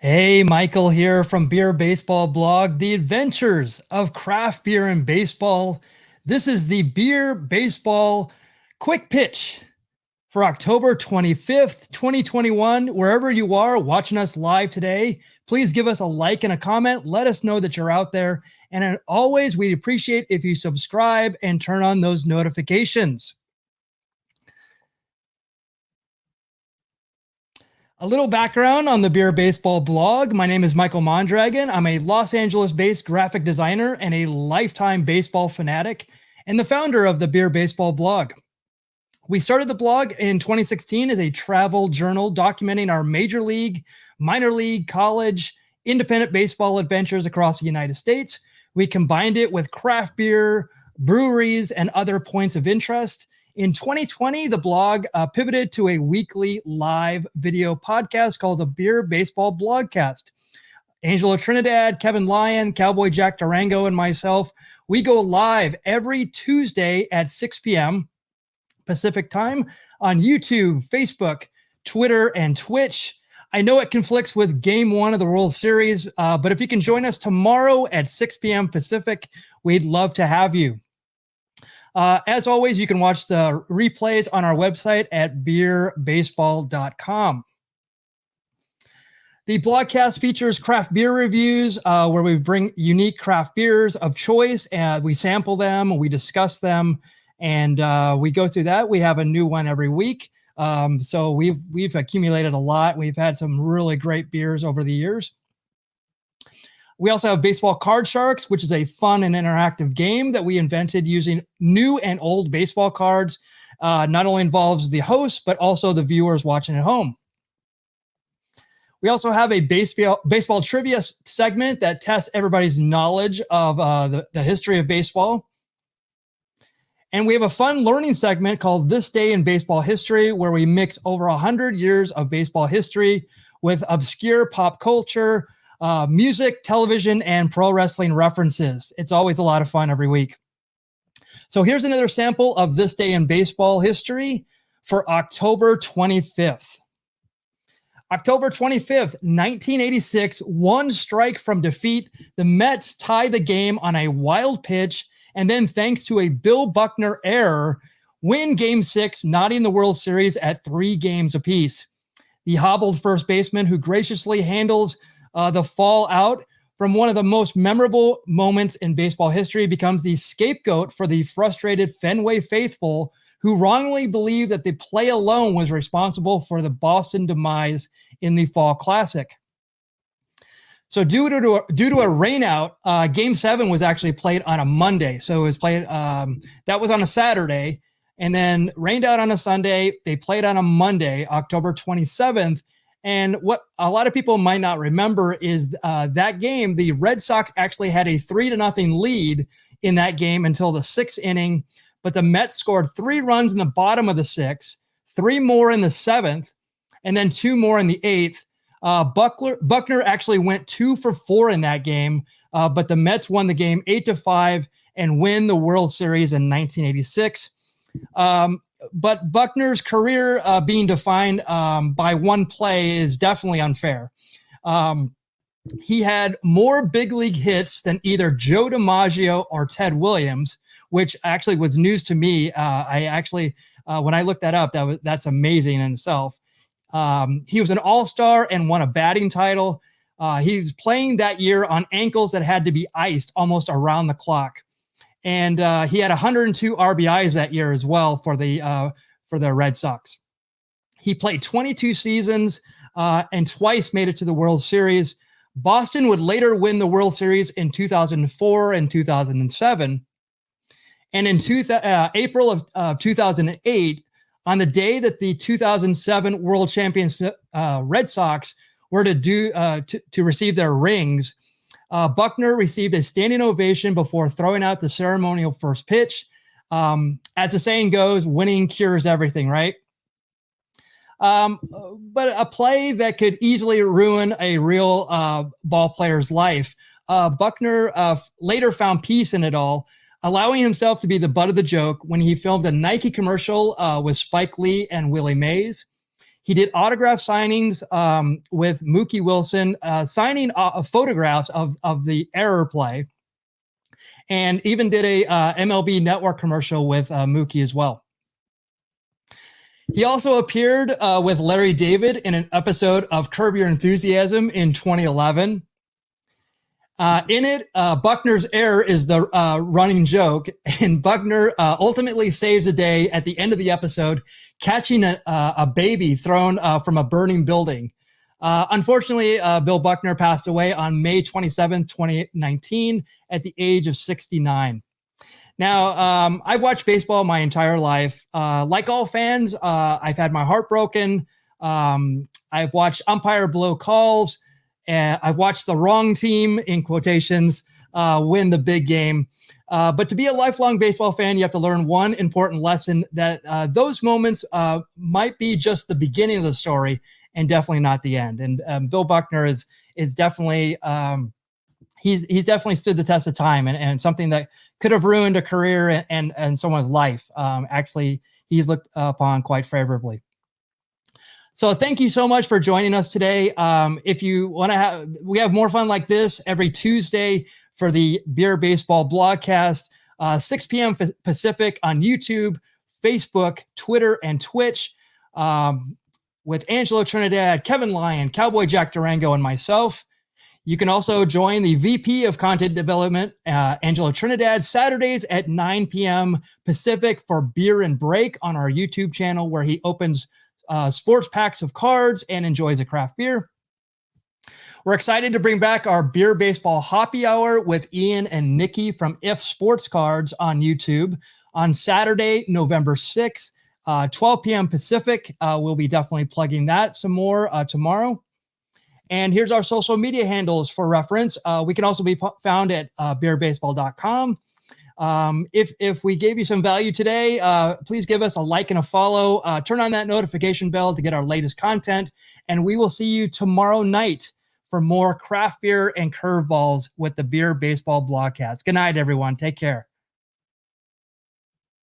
Hey, Michael here from Beer Baseball Blog, The Adventures of Craft Beer and Baseball. This is the Beer Baseball Quick Pitch for October 25th, 2021. Wherever you are watching us live today, please give us a like and a comment. Let us know that you're out there. And as always, we'd appreciate if you subscribe and turn on those notifications. A little background on the Beer Baseball Blog. My name is Michael Mondragon. I'm a Los Angeles-based graphic designer and a lifetime baseball fanatic, and the founder of the Beer Baseball Blog. We started the blog in 2016 as a travel journal documenting our major league, minor league, college, independent baseball adventures across the United States. We combined it with craft beer, breweries, and other points of interest. In 2020, the blog pivoted to a weekly live video podcast called the Beer Baseball Blogcast. Angelo Trinidad, Kevin Lyon, Cowboy Jack Durango, and myself, we go live every Tuesday at 6 p.m. Pacific time on YouTube, Facebook, Twitter, and Twitch. I know it conflicts with Game 1 of the World Series, but if you can join us tomorrow at 6 p.m. Pacific, we'd love to have you. As always, you can watch the replays on our website at beerbaseball.com. The blogcast features craft beer reviews where we bring unique craft beers of choice and we sample them, we discuss them, and we go through that. We have a new one every week. So we've accumulated a lot. We've had some really great beers over the years. We also have Baseball Card Sharks, which is a fun and interactive game that we invented using new and old baseball cards. Not only involves the host, but also the viewers watching at home. We also have a baseball trivia segment that tests everybody's knowledge of the history of baseball. And we have a fun learning segment called This Day in Baseball History, where we mix over 100 years of baseball history with obscure pop culture, music, television, and pro wrestling references. It's always a lot of fun every week. So here's another sample of This Day in Baseball History for October 25th. October 25th, 1986, one strike from defeat. The Mets tied the game on a wild pitch, and then thanks to a Bill Buckner error, win Game 6, knotting the World Series at 3 games apiece. The hobbled first baseman who graciously handles the fallout from one of the most memorable moments in baseball history becomes the scapegoat for the frustrated Fenway faithful who wrongly believed that the play alone was responsible for the Boston demise in the Fall Classic. So due to a rainout, Game 7 was actually played on a Monday. So it was played, that was on a Saturday, and then rained out on a Sunday. They played on a Monday, October 27th. And what a lot of people might not remember is that game, the Red Sox actually had a 3-0 lead in that game until the 6th inning. But the Mets scored 3 runs in the bottom of the 6th, 3 more in the 7th, and then 2 more in the 8th. Buckner actually went 2 for 4 in that game, but the Mets won the game 8-5 and win the World Series in 1986. But Buckner's career being defined by one play is definitely unfair. He had more big league hits than either Joe DiMaggio or Ted Williams, which actually was news to me. I actually, when I looked that up, that's amazing in itself. He was an all-star and won a batting title. He was playing that year on ankles that had to be iced almost around the clock. And he had 102 RBIs that year as well for the Red Sox. He played 22 seasons and twice made it to the World Series. Boston would later win the World Series in 2004 and 2007. And in April of 2008, on the day that the 2007 World Champions Red Sox were to receive their rings, Buckner received a standing ovation before throwing out the ceremonial first pitch. As the saying goes, winning cures everything, right? But a play that could easily ruin a real ball player's life. Buckner later found peace in it all, allowing himself to be the butt of the joke when he filmed a Nike commercial with Spike Lee and Willie Mays. He did autograph signings with Mookie Wilson, signing photographs of the error play, and even did a MLB Network commercial with Mookie as well. He also appeared with Larry David in an episode of Curb Your Enthusiasm in 2011. In it, Buckner's error is the running joke, and Buckner ultimately saves the day at the end of the episode, catching a baby thrown from a burning building. Unfortunately, Bill Buckner passed away on May 27, 2019, at the age of 69. Now, I've watched baseball my entire life. Like all fans, I've had my heart broken. I've watched umpire blow calls. And I've watched the wrong team, in quotations, win the big game. But to be a lifelong baseball fan, you have to learn one important lesson, that those moments might be just the beginning of the story and definitely not the end. And Bill Buckner is definitely he's definitely stood the test of time, and something that could have ruined a career and someone's life. Actually, he's looked upon quite favorably. So thank you so much for joining us today. If you want to we have more fun like this every Tuesday for the Beer Baseball Blogcast, 6 p.m. Pacific on YouTube, Facebook, Twitter, and Twitch, with Angelo Trinidad, Kevin Lyon, Cowboy Jack Durango, and myself. You can also join the VP of Content Development, Angelo Trinidad, Saturdays at 9 p.m. Pacific for Beer and Break on our YouTube channel, where he opens sports packs of cards and enjoys a craft beer. We're excited to bring back our Beer Baseball Hoppy Hour with Ian and Nikki from If Sports Cards on YouTube on Saturday, November 6th, 12 p.m. Pacific. We'll be definitely plugging that some more tomorrow. And here's our social media handles for reference. We can also be found at beerbaseball.com. If we gave you some value today, please give us a like and a follow. Turn on that notification bell to get our latest content. And we will see you tomorrow night for more craft beer and curveballs with the Beer Baseball Blogcast. Good night, everyone. Take care.